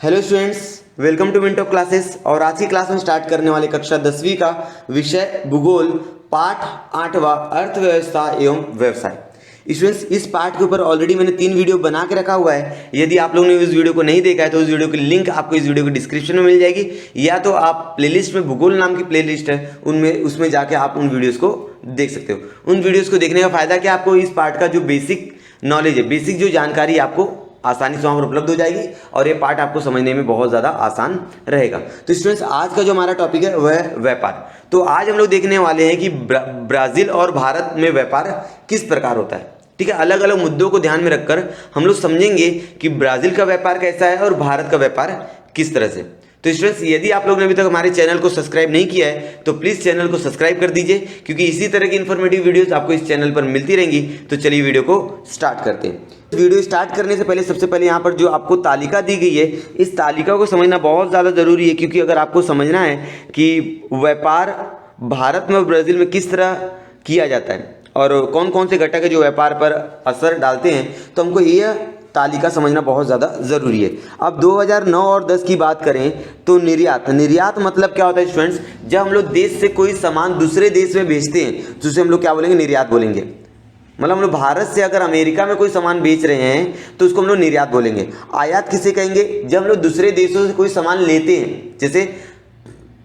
Hello students, welcome to Minto classes. और आज की क्लास में स्टार्ट करने वाले कक्षा 10वीं का विषय भूगोल पाठ 8वां अर्थव्यवस्था एवं व्यवसाय। स्टूडेंट्स, इस पाठ के ऊपर ऑलरेडी मैंने 3 वीडियो बना के रखा हुआ है। यदि आप लोगों ने इस वीडियो को नहीं देखा है तो उस वीडियो की लिंक आपको इस वीडियो के डिस्क्रिप्शन में मिल जाएगी, या तो आप प्लेलिस्ट में भूगोल नाम की प्लेलिस्ट है उनमें उसमें जाके आप उन वीडियोज़ को देख सकते हो। उन वीडियोज़ को देखने का फायदा क्या, आपको इस पाठ का जो बेसिक नॉलेज है, बेसिक जो जानकारी आपको आसानी से वहाँ पर उपलब्ध हो जाएगी और ये पार्ट आपको समझने में बहुत ज़्यादा आसान रहेगा। तो स्टूडेंट्स, आज का जो हमारा टॉपिक है वह है व्यापार। तो आज हम लोग देखने वाले हैं कि ब्राज़ील और भारत में व्यापार किस प्रकार होता है। ठीक है, अलग अलग मुद्दों को ध्यान में रखकर हम लोग समझेंगे कि ब्राज़ील का व्यापार कैसा है और भारत का व्यापार किस तरह से। तो स्टूडेंट्स, यदि आप लोगों ने अभी तक हमारे चैनल को सब्सक्राइब नहीं किया है तो प्लीज़ चैनल को सब्सक्राइब कर दीजिए, क्योंकि इसी तरह की इन्फॉर्मेटिव वीडियोस आपको इस चैनल पर मिलती रहेंगी। तो चलिए वीडियो को स्टार्ट करते हैं। वीडियो स्टार्ट करने से पहले सबसे पहले यहाँ पर जो आपको तालिका दी गई है, इस तालिका को समझना बहुत ज़्यादा ज़रूरी है, क्योंकि अगर आपको समझना है कि व्यापार भारत में और ब्राज़ील में किस तरह किया जाता है और कौन कौन से घटक है जो व्यापार पर असर डालते हैं, तो हमको यह तालिका समझना बहुत ज़्यादा ज़रूरी है। अब 2009 और 10 की बात करें तो निर्यात मतलब क्या होता है स्टूडेंट्स, जब हम लोग देश से कोई सामान दूसरे देश में भेजते हैं तो उसे हम लोग क्या बोलेंगे, निर्यात बोलेंगे। मतलब हम लोग भारत से अगर अमेरिका में कोई सामान बेच रहे हैं तो उसको हम लोग निर्यात बोलेंगे। आयात किसे कहेंगे, जब हम लोग दूसरे देशों से कोई सामान लेते हैं। जैसे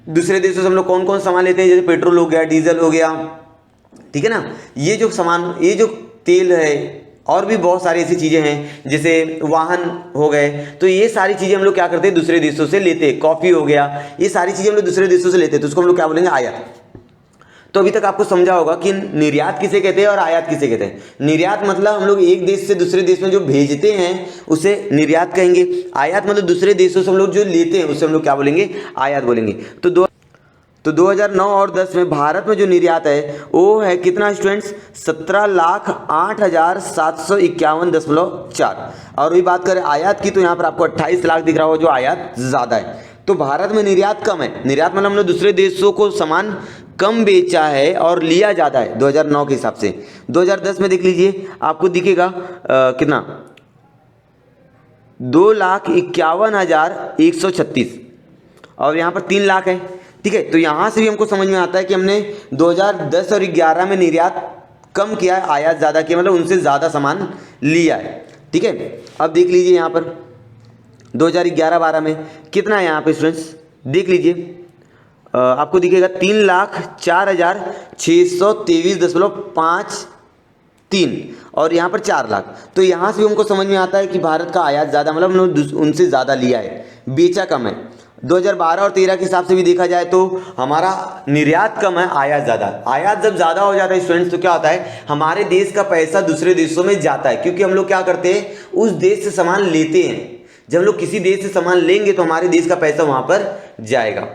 दूसरे देशों से हम लोग कौन कौन सामान लेते हैं, जैसे पेट्रोल हो गया, डीजल हो गया, ठीक है ना, ये जो सामान, ये जो तेल है और भी बहुत सारी ऐसी चीज़ें हैं, जैसे वाहन हो गए, तो ये सारी चीज़ें हम लोग क्या करते हैं, दूसरे देशों से लेते हैं। कॉफ़ी हो गया, ये सारी चीज़ें हम लोग दूसरे देशों से लेते हैं, तो उसको हम लोग क्या बोलेंगे, आयात। तो अभी तक आपको समझा होगा कि निर्यात किसे कहते हैं और आयात किसे कहते हैं। निर्यात मतलब हम लोग एक देश से दूसरे देश में जो भेजते हैं उसे निर्यात कहेंगे। आयात मतलब दूसरे देशों से हम लोग जो लेते हैं उसे हम लोग क्या बोलेंगे, आयात बोलेंगे। तो 2009 और 10 में भारत में जो निर्यात है वो है कितना स्टूडेंट्स, 17,08,751.4। और वही बात करें आयात की तो यहाँ पर आपको 28 लाख दिख रहा होगा, जो आयात ज़्यादा है। तो भारत में निर्यात कम है। निर्यात मतलब हमने दूसरे देशों को सामान कम बेचा है और लिया ज़्यादा है 2009 के हिसाब से। 2010 में देख लीजिए, आपको दिखेगा कितना, 2,51,136 और यहाँ पर 3 लाख है। ठीक है, तो यहाँ से भी हमको समझ में आता है कि हमने 2010 और 11 में निर्यात कम किया है, आयात ज़्यादा किया, मतलब उनसे ज़्यादा सामान लिया है। ठीक है, अब देख लीजिए यहाँ पर 2011-12 में कितना है, यहाँ पे स्टूडेंट्स देख लीजिए, आपको दिखेगा 3,04,623.53 और यहाँ पर 4 लाख। तो यहाँ से भी हमको समझ में आता है कि भारत का आयात ज़्यादा, मतलब हमने उनसे ज़्यादा लिया है, बेचा कम है। 2012 और 13 के हिसाब से भी देखा जाए तो हमारा निर्यात कम है, आयात ज़्यादा। आयात जब ज़्यादा हो जाता है स्टूडेंट्स तो क्या होता है, हमारे देश का पैसा दूसरे देशों में जाता है, क्योंकि हम लोग क्या करते हैं, उस देश से सामान लेते हैं। जब हम लोग किसी देश से सामान लेंगे तो हमारे देश का पैसा वहाँ पर जाएगा।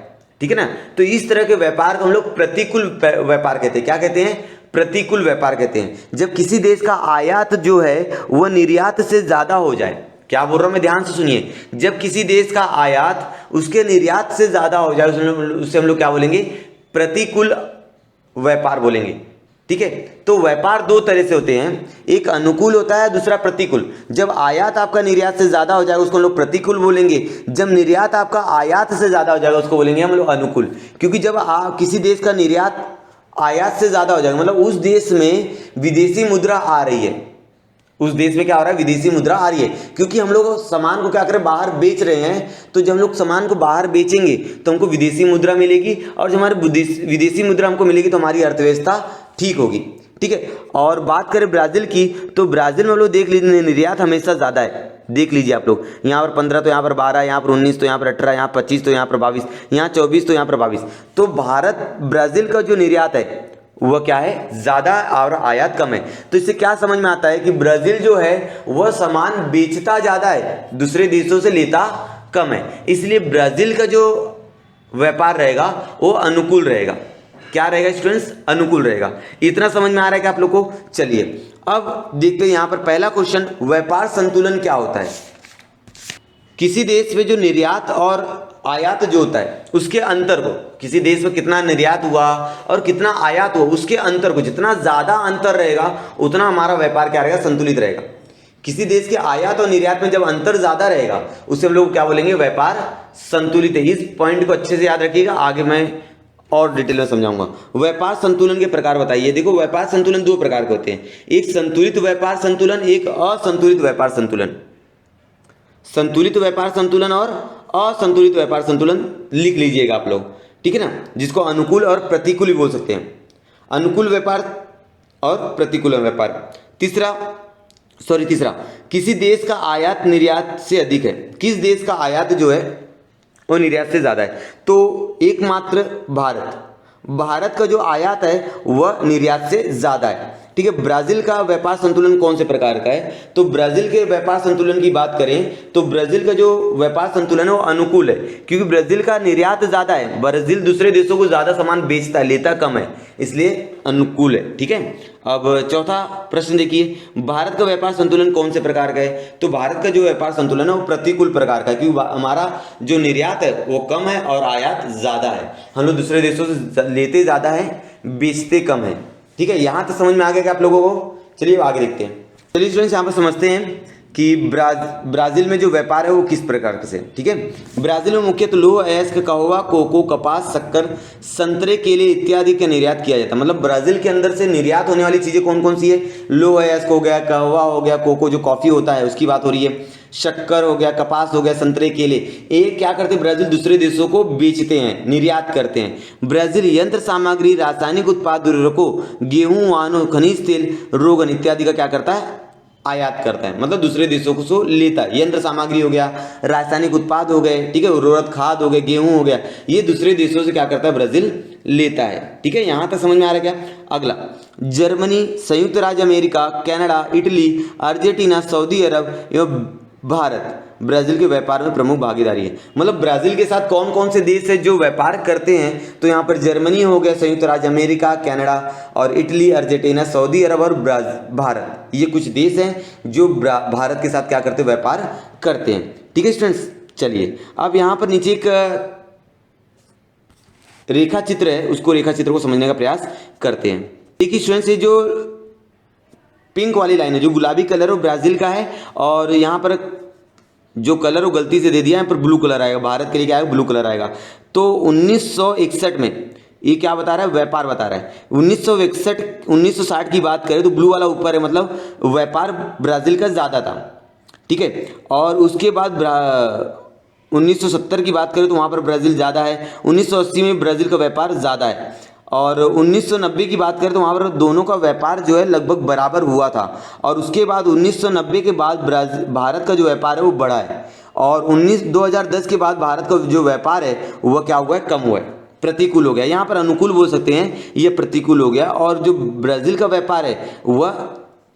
ठीक है ना, तो इस तरह के व्यापार को हम लोग प्रतिकूल व्यापार कहते हैं। क्या कहते हैं, प्रतिकूल व्यापार कहते हैं। जब किसी देश का आयात जो है वह निर्यात से ज़्यादा हो जाए। क्या बोल रहा हूँ मैं, ध्यान से सुनिए। जब किसी देश का आयात उसके निर्यात से ज़्यादा हो जाए उससे हम लोग क्या बोलेंगे, प्रतिकूल व्यापार बोलेंगे। ठीक है, तो व्यापार 2 तरह से होते हैं, एक अनुकूल होता है, दूसरा प्रतिकूल। जब आयात आपका निर्यात से ज़्यादा हो जाएगा उसको हम लोग प्रतिकूल बोलेंगे। जब निर्यात आपका आयात से ज़्यादा हो जाएगा उसको बोलेंगे हम लोग अनुकूल। क्योंकि जब किसी देश का निर्यात आयात से ज़्यादा हो जाएगा, मतलब उस देश में विदेशी मुद्रा आ रही है, उस देश में क्या हो रहा है, विदेशी मुद्रा आ रही है। क्योंकि हम लोग सामान को क्या करें, बाहर बेच रहे हैं, तो जब हम लोग सामान को बाहर बेचेंगे तो हमको विदेशी मुद्रा मिलेगी, और जब हमारे विदेशी मुद्रा हमको मिलेगी तो हमारी अर्थव्यवस्था ठीक होगी। ठीक है, और बात करें ब्राज़ील की तो ब्राज़ील में हम लोग देख लीजिए निर्यात हमेशा ज़्यादा है। देख लीजिए आप लोग, यहाँ पर 15 तो यहाँ पर 12, यहाँ पर 19 तो यहाँ पर 18, यहाँ 25 तो यहाँ पर 22, यहाँ 24 तो यहाँ पर 22। तो ब्राज़ील का जो निर्यात है वह क्या है, ज़्यादा और आयात कम है। तो इससे क्या समझ में आता है कि ब्राज़ील जो है वह सामान बेचता ज़्यादा है, दूसरे देशों से लेता कम है। इसलिए ब्राज़ील का जो व्यापार रहेगा वो अनुकूल रहेगा। क्या रहेगा स्टूडेंट्स, अनुकूल रहेगा। इतना समझ में आ रहा है कि आप लोग को। चलिए अब देखते हैं यहाँ पर पहला क्वेश्चन, व्यापार संतुलन क्या होता है। किसी देश में जो निर्यात और आयात जो होता है उसके अंतर को, किसी देश में कितना निर्यात हुआ और कितना आयात हुआ उसके अंतर को, जितना ज़्यादा अंतर रहेगा उतना हमारा व्यापार क्या रहेगा, संतुलित रहेगा। किसी देश के आयात और निर्यात में जब अंतर ज्यादा रहेगा उसे हम लोग क्या बोलेंगे, व्यापार संतुलित है। इस पॉइंट को अच्छे से याद रखिएगा, आगे मैं और डिटेल में समझाऊंगा। व्यापार संतुलन के प्रकार बताइए। देखो व्यापार संतुलन दो प्रकार के होते हैं, एक संतुलित व्यापार संतुलन, एक असंतुलित व्यापार संतुलन। संतुलित व्यापार संतुलन और असंतुलित व्यापार संतुलन लिख लीजिएगा आप लोग, ठीक है ना, जिसको अनुकूल और प्रतिकूल भी बोल सकते हैं। अनुकूल व्यापार और प्रतिकूल व्यापार। तीसरा, किसी देश का आयात निर्यात से अधिक है, किस देश का आयात जो है वो निर्यात से ज्यादा है, तो एकमात्र भारत का जो आयात है वह निर्यात से ज्यादा है, ठीक है। ब्राजील का व्यापार संतुलन कौन से प्रकार का है, तो ब्राजील के व्यापार संतुलन की बात करें तो ब्राजील का जो व्यापार संतुलन है वो अनुकूल है, क्योंकि ब्राजील का निर्यात ज्यादा है, ब्राजील दूसरे देशों को ज्यादा सामान बेचता है, लेता कम है, इसलिए अनुकूल है, ठीक है। अब चौथा प्रश्न देखिए, भारत का व्यापार संतुलन कौन से प्रकार का है, तो भारत का जो व्यापार संतुलन है वो प्रतिकूल प्रकार का है, क्योंकि हमारा जो निर्यात है वो कम है और आयात ज्यादा है, हम लोग दूसरे देशों से लेते ज्यादा है, बेचते कम है, ठीक है। यहां तक समझ में आ गया क्या आप लोगों को? चलिए आगे देखते हैं। चलिए स्टूडेंट्स यहाँ पर समझते हैं कि ब्राजील में जो व्यापार है वो किस प्रकार से, ठीक है। ब्राजील में मुख्यतः लोह अयस्क, कहवा, कोको, कपास, शक्कर, संतरे, केले इत्यादि का निर्यात किया जाता है। मतलब ब्राजील के अंदर से निर्यात होने वाली चीजें कौन कौन सी है, लोह अयस्क हो गया, कहवा हो गया, कोको जो कॉफी होता है उसकी बात हो रही है, शक्कर हो गया, कपास हो गया, संतरे, केले, ये क्या करते हैं ब्राजील दूसरे देशों को बेचते हैं, निर्यात करते हैं। ब्राजील यंत्र सामग्री, रासायनिक उत्पाद, उर्वरकों, गेहूं, वाहनों, खनिज तेल, रोगन इत्यादि का क्या करता है, आयात करता है, मतलब दूसरे देशों को सो लेता है। यंत्र सामग्री हो गया, रासायनिक उत्पाद हो गए, ठीक है, उर्वरक खाद हो गए, गेहूं हो गया, ये दूसरे देशों से क्या करता है, ब्राजील लेता है, ठीक है। यहां तक समझ में आ रहा है क्या? अगला, जर्मनी, संयुक्त राज्य America, Canada, Italy, Argentina, Saudi Arab एवं भारत ब्राजील के व्यापार में प्रमुख भागीदारी है। मतलब ब्राजील के साथ कौन कौन से देश है जो व्यापार करते हैं, तो यहाँ पर जर्मनी हो गया, संयुक्त राज्य अमेरिका, कनाडा और इटली, अर्जेंटीना, सऊदी अरब और भारत, ये कुछ देश हैं जो भारत के साथ क्या करते हैं, व्यापार करते हैं, ठीक है स्टूडेंट्स। चलिए अब यहाँ पर नीचे एक रेखा चित्र है, उसको रेखा चित्र को समझने का प्रयास करते हैं। देखिए स्टूडेंट्स, ये जो पिंक वाली लाइन है, जो गुलाबी कलर है वो ब्राजील का है, और यहाँ पर जो कलर वो गलती से दे दिया, यहाँ पर ब्लू कलर आएगा, भारत के लिए क्या आएगा, ब्लू कलर आएगा। तो 1961 में ये क्या बता रहा है, व्यापार बता रहा है। 1960 की बात करें तो ब्लू वाला ऊपर है, मतलब व्यापार ब्राजील का ज़्यादा था, ठीक है। और उसके बाद 1970 की बात करें तो वहाँ पर ब्राज़ील ज़्यादा है, 1980 में ब्राज़ील का व्यापार ज़्यादा है, और 1990 की बात करें तो वहाँ पर दोनों का व्यापार जो है लगभग बराबर हुआ था। और उसके बाद 1990 के बाद भारत का जो व्यापार है वो बढ़ा है, और 2010 के बाद भारत का जो व्यापार है वह क्या हुआ है, कम हुआ है, प्रतिकूल हो गया। यहाँ पर अनुकूल बोल सकते हैं, ये प्रतिकूल हो गया। और जो ब्राज़ील का व्यापार है वह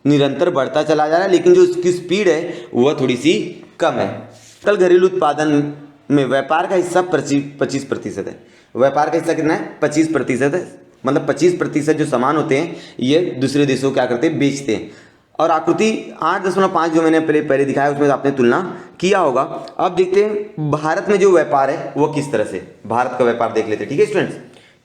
निरंतर बढ़ता चला जा रहा है, लेकिन जो उसकी स्पीड है वह थोड़ी सी कम है। कल घरेलू उत्पादन में व्यापार का हिस्सा 25% है। व्यापार का हिस्सा कितना है, 25% है, मतलब 25% जो सामान होते हैं ये दूसरे देशों को क्या करते हैं, बेचते हैं। और आकृति 8.5 जो मैंने पहले दिखाया उसमें आपने तुलना किया होगा। अब देखते हैं भारत में जो व्यापार है वो किस तरह से, भारत का व्यापार देख लेते हैं, ठीक है स्टूडेंट्स।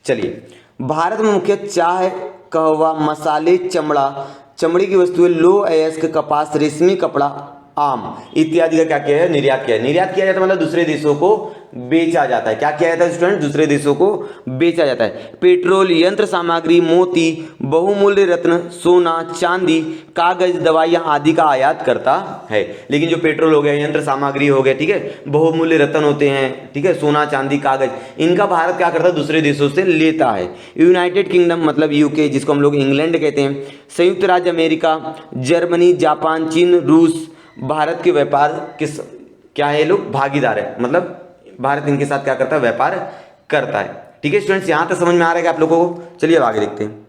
चलिए, भारत में मुख्य चाय, कहवा, मसाले, चमड़े की वस्तुएं, लोह अयस्क, कपास, रेशमी कपड़ा, आम इत्यादि का क्या किया है, निर्यात किया है। निर्यात किया जाता है मतलब दूसरे देशों को बेचा जाता है। क्या किया जाता है स्टूडेंट, दूसरे देशों को बेचा जाता है। पेट्रोल, यंत्र सामग्री, मोती, बहुमूल्य रत्न, सोना, चांदी, कागज, दवाइयाँ आदि का आयात करता है। लेकिन जो पेट्रोल हो गया, यंत्र सामग्री हो गया, ठीक है, बहुमूल्य रत्न होते हैं, ठीक है, सोना, चांदी, कागज, इनका भारत क्या करता है, दूसरे देशों से लेता है। यूनाइटेड किंगडम मतलब यूके, जिसको हम लोग इंग्लैंड कहते हैं, संयुक्त राज्य अमेरिका, जर्मनी, जापान, चीन, रूस भारत के व्यापार के क्या है, ये लोग भागीदार है, मतलब भारत इनके साथ क्या करता है, व्यापार करता है, ठीक है स्टूडेंट्स। यहाँ तक समझ में आ रहा है कि आप लोगों को? चलिए अब आगे देखते हैं।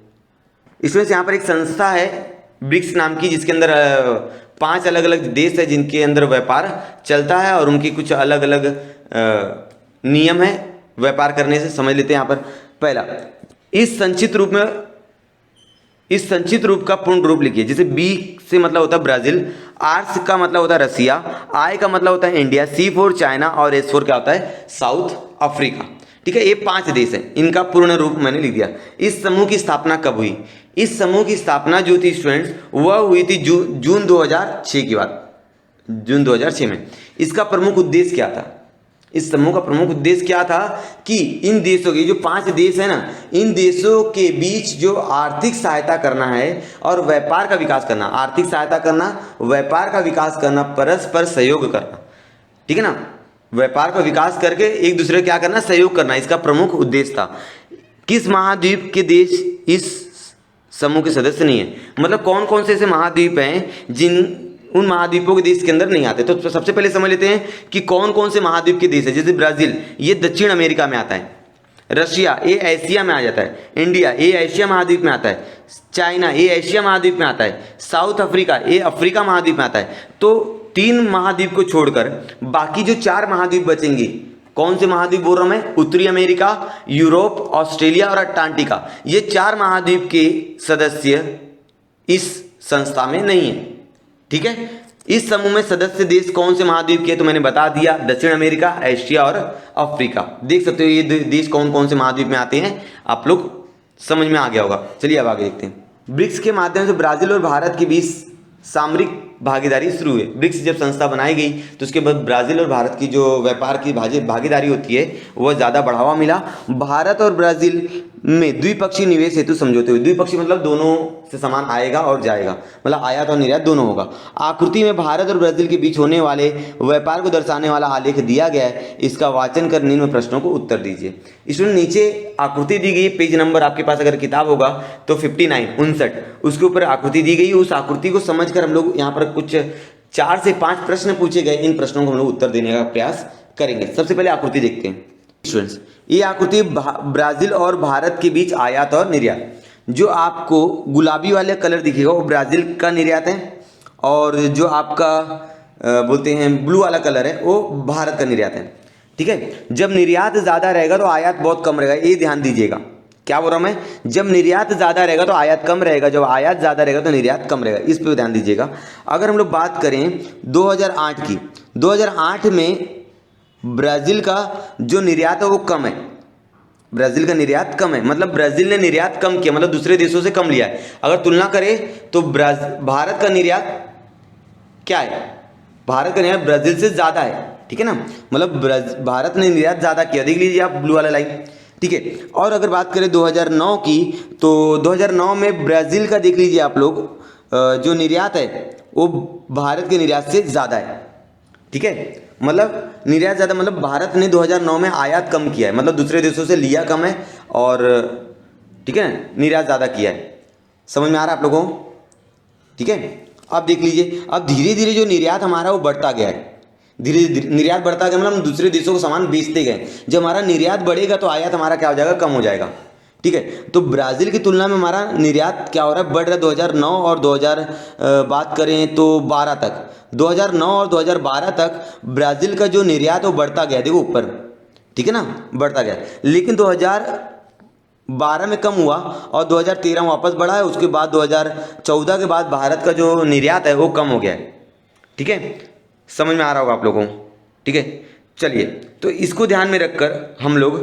इसमें से यहाँ पर एक संस्था है ब्रिक्स नाम की, जिसके अंदर 5 अलग अलग देश है जिनके अंदर व्यापार चलता है, और उनकी कुछ अलग अलग नियम है व्यापार करने से। समझ लेते हैं यहाँ पर। पहला, इस संक्षिप्त रूप का पूर्ण रूप लिखिए। जैसे बी से मतलब होता है ब्राजील, आर का मतलब होता है रसिया, आई का मतलब होता है इंडिया, C4 चाइना, और S4 क्या होता है, साउथ अफ्रीका, ठीक है, ये 5 देश हैं, इनका पूर्ण रूप मैंने लिख दिया। इस समूह की स्थापना कब हुई? इस समूह की स्थापना जो थी स्टूडेंट्स, वह हुई थी जून 2006 की बात, जून 2006 में। इसका प्रमुख उद्देश्य क्या था? इस समूह का प्रमुख उद्देश्य क्या था कि इन देशों के जो 5 देश है ना, इन देशों के बीच जो आर्थिक सहायता करना है और व्यापार का विकास करना, आर्थिक सहायता करना, व्यापार का विकास करना, परस्पर सहयोग करना, ठीक है ना, व्यापार का विकास करके एक दूसरे क्या करना, सहयोग करना, इसका प्रमुख उद्देश्य था। किस महाद्वीप के देश इस समूह के सदस्य नहीं है? मतलब कौन कौन से ऐसे महाद्वीप हैं जिन उन महाद्वीपों के देश के अंदर नहीं आते? तो सबसे पहले समझ लेते हैं कि कौन कौन से महाद्वीप के देश है। जैसे ब्राजील, ये दक्षिण अमेरिका में आता है। रशिया, ये एशिया में आ जाता है। इंडिया, ये एशिया महाद्वीप में आता है। चाइना, ये एशिया महाद्वीप में आता है। साउथ अफ्रीका, ये अफ्रीका महाद्वीप में आता है। तो 3 महाद्वीप को छोड़कर बाकी जो 4 महाद्वीप बचेंगे, कौन से महाद्वीप बोल रहा हूं मैं? उत्तरी अमेरिका, यूरोप, ऑस्ट्रेलिया और अंटार्कटिका, ये 4 महाद्वीप के सदस्य इस संस्था में नहीं है, ठीक है। इस समूह में सदस्य देश कौन से महाद्वीप के? तो मैंने बता दिया, दक्षिण अमेरिका, एशिया और अफ्रीका। देख सकते हो ये देश कौन कौन से महाद्वीप में आते हैं, आप लोग समझ में आ गया होगा। चलिए अब आगे देखते हैं। ब्रिक्स के माध्यम से ब्राजील और भारत के बीच सामरिक भागीदारी शुरू हुई। ब्रिक्स जब संस्था बनाई गई तो उसके बाद ब्राजील और भारत की जो व्यापार की भागीदारी होती है वह ज़्यादा बढ़ावा मिला। भारत और ब्राजील में द्विपक्षीय निवेश हेतु समझौते हुए। द्विपक्षीय मतलब दोनों से सामान आएगा और जाएगा, मतलब आयात और निर्यात दोनों होगा। आकृति में भारत और ब्राजील के बीच होने वाले व्यापार को दर्शाने वाला आलेख दिया गया है। इसका वाचन कर निम्न प्रश्नों को उत्तर दीजिए। इसमें नीचे आकृति दी गई, पेज नंबर आपके पास अगर किताब होगा तो 59 उसके ऊपर आकृति दी गई। उस आकृति को समझकर हम लोग यहाँ पर कुछ 4 से 5 प्रश्न पूछे गए। इन प्रश्नों को हम लोग उत्तर देने का प्रयास करेंगे। सबसे पहले आकृति देखते हैं स्टूडेंट्स। ये आकृति ब्राजील और भारत के बीच आयात और निर्यात। जो आपको गुलाबी वाले कलर दिखेगा वो ब्राजील का निर्यात है, और जो आपका बोलते हैं ब्लू वाला कलर है वो भारत का निर्यात है, ठीक है। जब निर्यात ज़्यादा रहेगा तो आयात बहुत कम रहेगा, ये ध्यान दीजिएगा। क्या बोल रहा हूँ मैं? जब निर्यात ज़्यादा रहेगा तो आयात कम रहेगा, जब आयात ज़्यादा रहेगा तो निर्यात कम रहेगा, इस पर ध्यान दीजिएगा। अगर हम लोग बात करें 2008 की, 2008 में ब्राज़ील का जो निर्यात है वो कम है। ब्राज़ील का निर्यात कम है, मतलब ब्राज़ील ने निर्यात कम किया, मतलब दूसरे देशों से कम लिया है। अगर तुलना करें तो भारत का निर्यात क्या है? भारत का निर्यात ब्राज़ील से ज़्यादा है, ठीक है ना, मतलब भारत ने निर्यात ज़्यादा किया। देख लीजिए आप ब्लू वाला लाइन, ठीक है। और अगर बात करें 2009 की, तो 2009 में ब्राज़ील का देख लीजिए आप लोग, जो निर्यात है वो भारत के निर्यात से ज़्यादा है, ठीक है। मतलब निर्यात ज़्यादा, मतलब भारत ने 2009 में आयात कम किया है, मतलब दूसरे देशों से लिया कम है और ठीक है निर्यात ज़्यादा किया है। समझ में आ रहा है आप लोगों को? ठीक है। अब देख लीजिए, अब धीरे धीरे जो निर्यात हमारा वो बढ़ता गया है। धीरे धीरे निर्यात बढ़ता गया, मतलब हम दूसरे देशों को सामान बेचते गए। जब हमारा निर्यात बढ़ेगा तो आयात हमारा क्या हो जाएगा? कम हो जाएगा, ठीक है। तो ब्राज़ील की तुलना में हमारा निर्यात क्या हो रहा है? बढ़ रहा है। 2009 और 2000 बात करें तो 12 तक, 2009 और 2012 तक ब्राज़ील का जो निर्यात वो बढ़ता गया, देखो ऊपर, ठीक है ना, बढ़ता गया। लेकिन 2012 में कम हुआ और 2013 में वापस बढ़ा है। उसके बाद 2014 के बाद भारत का जो निर्यात है वो कम हो गया है, ठीक है। समझ में आ रहा होगा आप लोगों को, ठीक है। चलिए, तो इसको ध्यान में रखकर हम लोग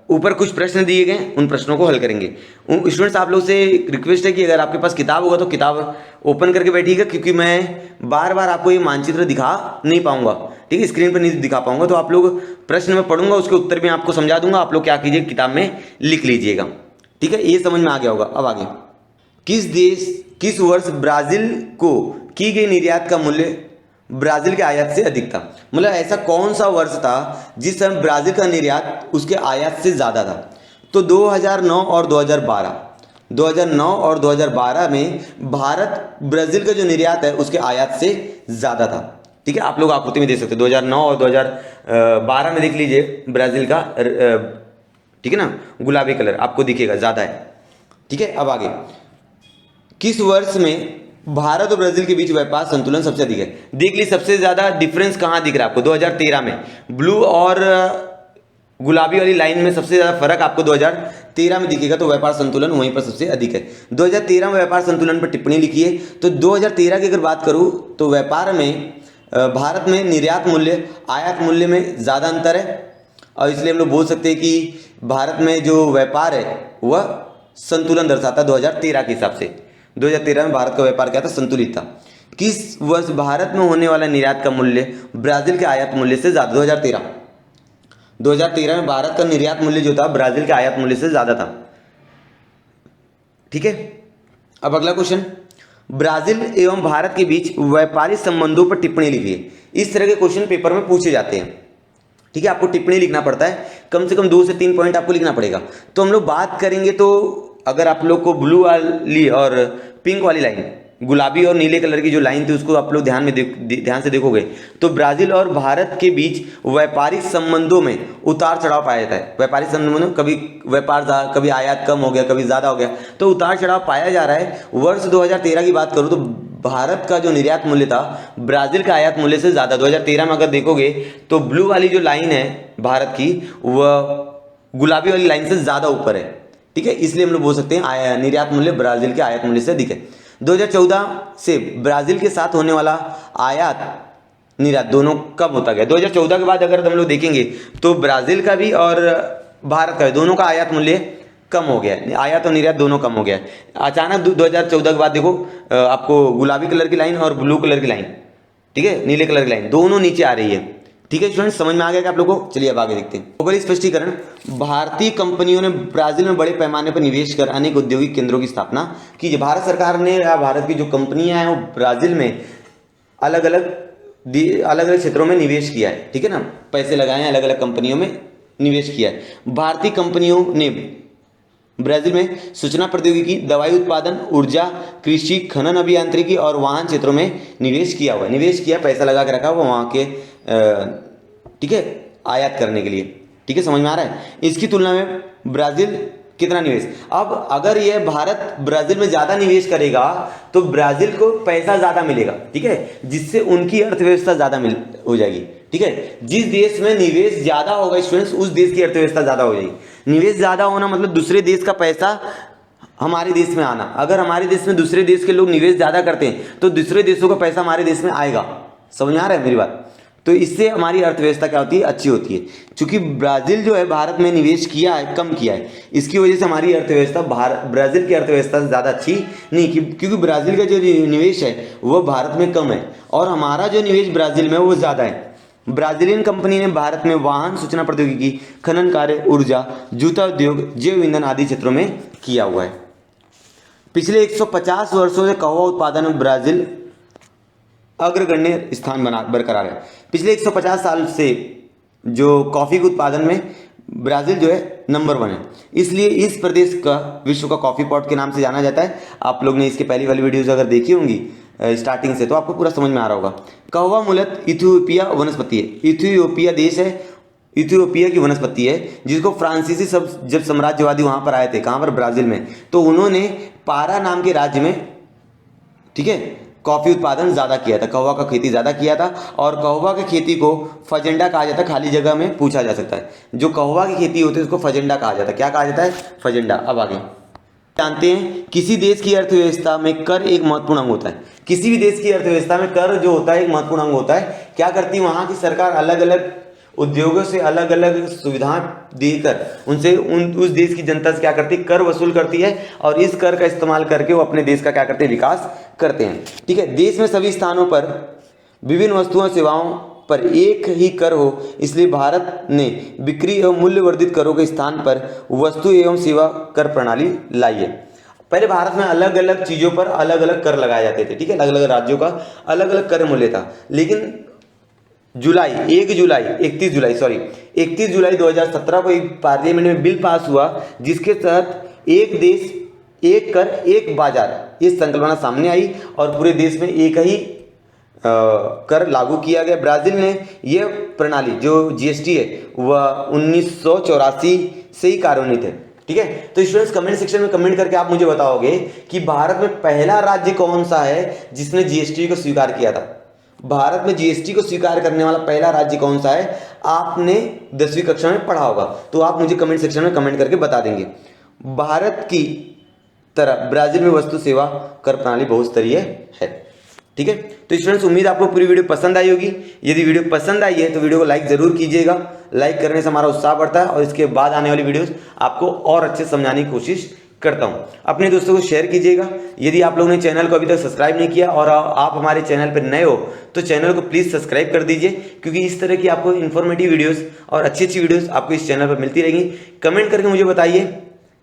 ऊपर कुछ प्रश्न दिए गए, उन प्रश्नों को हल करेंगे। स्टूडेंट्स, आप लोग से रिक्वेस्ट है कि अगर आपके पास किताब होगा तो किताब ओपन करके बैठिएगा, क्योंकि मैं बार बार आपको ये मानचित्र दिखा नहीं पाऊंगा, ठीक है, स्क्रीन पर नहीं दिखा पाऊंगा। तो आप लोग प्रश्न में पढ़ूंगा, उसके उत्तर भी आपको समझा दूंगा। आप लोग क्या कीजिए, किताब में लिख लीजिएगा, ठीक है। ये समझ में आ गया होगा। अब आगे, किस वर्ष ब्राज़ील को की गई निर्यात का मूल्य ब्राज़ील के आयात से अधिक था? मतलब ऐसा कौन सा वर्ष था जिस समय ब्राज़ील का निर्यात उसके आयात से ज़्यादा था? तो 2009 और 2012, 2009 और 2012 में भारत ब्राज़ील का जो निर्यात है उसके आयात से ज़्यादा था, ठीक है। आप लोग आकृति में देख सकते हैं 2009 और 2012 में देख लीजिए ब्राज़ील का, ठीक है ना, गुलाबी कलर आपको दिखेगा, ज़्यादा है, ठीक है। अब आगे, किस वर्ष में भारत और ब्राज़ील के बीच व्यापार संतुलन सबसे अधिक है? देख ली, सबसे ज़्यादा डिफरेंस कहाँ दिख रहा है आपको? 2013 में। ब्लू और गुलाबी वाली लाइन में सबसे ज़्यादा फर्क आपको 2013 में दिखेगा, तो व्यापार संतुलन वहीं पर सबसे अधिक है। 2013 में व्यापार संतुलन पर टिप्पणी लिखी है। तो 2013 की अगर बात करूँ तो व्यापार में भारत में निर्यात मूल्य आयात मूल्य में ज़्यादा अंतर है, और इसलिए हम लोग बोल सकते हैं कि भारत में जो व्यापार है वह संतुलन दर्शाता है 2013 के हिसाब से। 2013 में भारत का व्यापार क्या था, संतुलित था। किस वर्ष भारत में होने वाला निर्यात का मूल्य ब्राजील के आयात मूल्य से ज़्यादा? 2013 में भारत का निर्यात मूल्य जो था ब्राजील के आयात मूल्य से ज़्यादा था। ठीक है, अब अगला क्वेश्चन, ब्राजील एवं भारत के बीच व्यापारिक संबंधों पर टिप्पणी लिखिए। इस तरह के क्वेश्चन पेपर में पूछे जाते हैं। ठीक है, आपको टिप्पणी लिखना पड़ता है, कम से कम 2 से 3 पॉइंट आपको लिखना पड़ेगा। तो हम लोग बात करेंगे, तो अगर आप लोग को ब्लू वाली और पिंक वाली लाइन, गुलाबी और नीले कलर की जो लाइन थी उसको आप लोग ध्यान से देखोगे तो ब्राजील और भारत के बीच व्यापारिक संबंधों में उतार चढ़ाव पाया जाता है। व्यापारिक संबंधों में कभी व्यापार कभी आयात कम हो गया, कभी ज़्यादा हो गया, तो उतार चढ़ाव पाया जा रहा है। वर्ष 2013 की बात करूँ तो भारत का जो निर्यात मूल्य था ब्राजील का आयात मूल्य से ज़्यादा। 2013 में अगर देखोगे तो ब्लू वाली जो लाइन है भारत की वह गुलाबी वाली लाइन से ज़्यादा ऊपर है। ठीक है, इसलिए हम लोग बोल सकते हैं निर्यात मूल्य ब्राजील के आयात मूल्य से अधिक है। 2014 से ब्राजील के साथ होने वाला आयात निर्यात दोनों कब होता गया? 2014 के बाद अगर हम लोग देखेंगे तो ब्राजील का भी और भारत का भी दोनों का आयात मूल्य कम हो गया है, आयात और निर्यात दोनों कम हो गया है। अचानक 2014 के बाद देखो आपको गुलाबी कलर की लाइन और ब्लू कलर की लाइन, ठीक है, नीले कलर की लाइन दोनों नीचे आ रही है। ठीक है स्टूडेंट्स, समझ में आ गया कि आप लोगों को? चलिए अब आगे देखते हैं। ग्लोबल स्पष्टीकरण, भारतीय कंपनियों ने ब्राजील में बड़े पैमाने पर निवेश कर अनेक औद्योगिक केंद्रों की स्थापना की। भारत सरकार ने या भारत की जो कंपनियां हैं वो ब्राजील में अलग अलग क्षेत्रों में निवेश किया है। ठीक है ना, पैसे लगाए हैं, अलग अलग कंपनियों में निवेश किया है। भारतीय कंपनियों ने ब्राजील में सूचना प्रौद्योगिकी, दवाई उत्पादन, ऊर्जा, कृषि, खनन अभियांत्रिकी और वाहन क्षेत्रों में निवेश किया हुआ है। निवेश किया, पैसा लगा के रखा हुआ वहाँ के ठीक है आयात करने के लिए। ठीक है, समझ में आ रहा है? इसकी तुलना में ब्राजील कितना निवेश, अब अगर यह भारत ब्राजील में ज़्यादा निवेश करेगा तो ब्राजील को पैसा ज़्यादा मिलेगा। ठीक है, जिससे उनकी अर्थव्यवस्था ज़्यादा हो जाएगी। ठीक है, जिस देश में निवेश ज़्यादा होगा स्टूडेंट्स उस देश की अर्थव्यवस्था ज़्यादा हो जाएगी। निवेश ज़्यादा होना मतलब दूसरे देश का पैसा हमारे देश में आना। अगर हमारे देश में दूसरे देश के लोग निवेश ज़्यादा करते हैं तो दूसरे देशों का पैसा हमारे देश में आएगा। समझ में आ रहा है मेरी बात? तो इससे हमारी अर्थव्यवस्था क्या होती है, अच्छी होती है। क्योंकि ब्राजील जो है भारत में निवेश किया है, कम किया है, इसकी वजह से हमारी अर्थव्यवस्था ब्राजील की अर्थव्यवस्था से ज़्यादा अच्छी नहीं, क्योंकि ब्राजील का जो निवेश है वह भारत में कम है और हमारा जो निवेश ब्राजील में वो ज़्यादा है। ब्राजीलियन कंपनी ने भारत में वाहन, सूचना प्रौद्योगिकी, खनन कार्य, ऊर्जा, जूता उद्योग, जैव ईंधन आदि क्षेत्रों में किया हुआ है। पिछले 150 वर्षों से कहवा उत्पादन में ब्राजील अग्रगण्य स्थान बरकरार है। पिछले 150 साल से जो कॉफ़ी के उत्पादन में ब्राज़ील जो है नंबर 1 है, इसलिए इस प्रदेश का विश्व का कॉफ़ी पॉट के नाम से जाना जाता है। आप लोग ने इसके पहली वाली वीडियोज़ अगर देखी होंगी स्टार्टिंग से तो आपको पूरा समझ में आ रहा होगा। कहवा मूलतः इथियोपिया वनस्पति है। इथियोपिया देश है, इथियोपिया की वनस्पति है, जिसको फ्रांसीसी सब जब साम्राज्यवादी वहाँ पर आए थे, कहाँ पर? ब्राज़ील में, तो उन्होंने पारा नाम के राज्य में, ठीक है, कॉफ़ी उत्पादन ज़्यादा किया था, कहवा का खेती ज़्यादा किया था। और कहवा की खेती को फजेंडा कहा जाता है। खाली जगह में पूछा जा सकता है, जो कहवा की खेती होती है उसको फजेंडा कहा जाता है। क्या कहा जाता है? फजेंडा। अब आगे जानते हैं, किसी देश की अर्थव्यवस्था में कर एक महत्वपूर्ण अंग होता है। किसी भी देश की अर्थव्यवस्था में कर जो होता है एक महत्वपूर्ण अंग होता है। क्या करती है वहाँ की सरकार? अलग अलग उद्योगों से अलग अलग सुविधाएं देकर उनसे उस देश की जनता से क्या करती है? कर वसूल करती है और इस कर का इस्तेमाल करके वो अपने देश का क्या करते हैं? विकास करते हैं। ठीक है, देश में सभी स्थानों पर विभिन्न वस्तुओं और सेवाओं पर एक ही कर हो, इसलिए भारत ने बिक्री एवं मूल्य वर्धित करों के स्थान पर वस्तु एवं सेवा कर प्रणाली लाई है। पहले भारत में अलग अलग चीज़ों पर अलग अलग कर लगाए जाते थे। ठीक है, अलग अलग राज्यों का अलग अलग कर मूल्य था। लेकिन 31 जुलाई 2017 को एक पार्लियामेंट में बिल पास हुआ जिसके तहत एक देश एक कर एक बाजार इस संकल्पना सामने आई और पूरे देश में एक ही कर लागू किया गया। ब्राजील ने यह प्रणाली जो जीएसटी है वह 1984 से ही कार्यान्वित है। ठीक है, तो स्टूडेंट्स कमेंट सेक्शन में कमेंट करके आप मुझे बताओगे कि भारत में पहला राज्य कौन सा है जिसने जीएसटी को स्वीकार किया था। भारत में जीएसटी को स्वीकार करने वाला पहला राज्य कौन सा है? आपने 10वीं कक्षा में पढ़ा होगा, तो आप मुझे कमेंट सेक्शन में कमेंट करके बता देंगे। भारत की तरह ब्राजील में वस्तु सेवा कर प्रणाली बहुस्तरीय है। ठीक है। ठीक है। तो स्टूडेंट्स उम्मीद आपको पूरी वीडियो पसंद आई होगी। यदि वीडियो पसंद आई है तो वीडियो को लाइक जरूर कीजिएगा। लाइक करने से हमारा उत्साह बढ़ता है और इसके बाद आने वाली वीडियोस आपको और अच्छे समझाने की कोशिश करता हूं। अपने दोस्तों को शेयर कीजिएगा। यदि आप लोगों ने चैनल को अभी तक सब्सक्राइब नहीं किया और आप हमारे चैनल पर नए हो तो चैनल को प्लीज़ सब्सक्राइब कर दीजिए, क्योंकि इस तरह की आपको इन्फॉर्मेटिव वीडियोस और अच्छी अच्छी वीडियोस आपको इस चैनल पर मिलती रहेंगी। कमेंट करके मुझे बताइए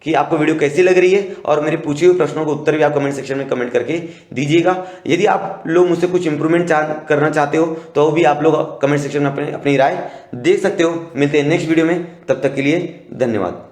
कि आपको वीडियो कैसी लग रही है और मेरे पूछे हुए प्रश्नों को उत्तर भी आप कमेंट सेक्शन में कमेंट करके दीजिएगा। यदि आप लोग मुझसे कुछ इंप्रूवमेंट करना चाहते हो तो भी आप लोग कमेंट सेक्शन में अपनी राय दे सकते हो। मिलते हैं नेक्स्ट वीडियो में, तब तक के लिए धन्यवाद।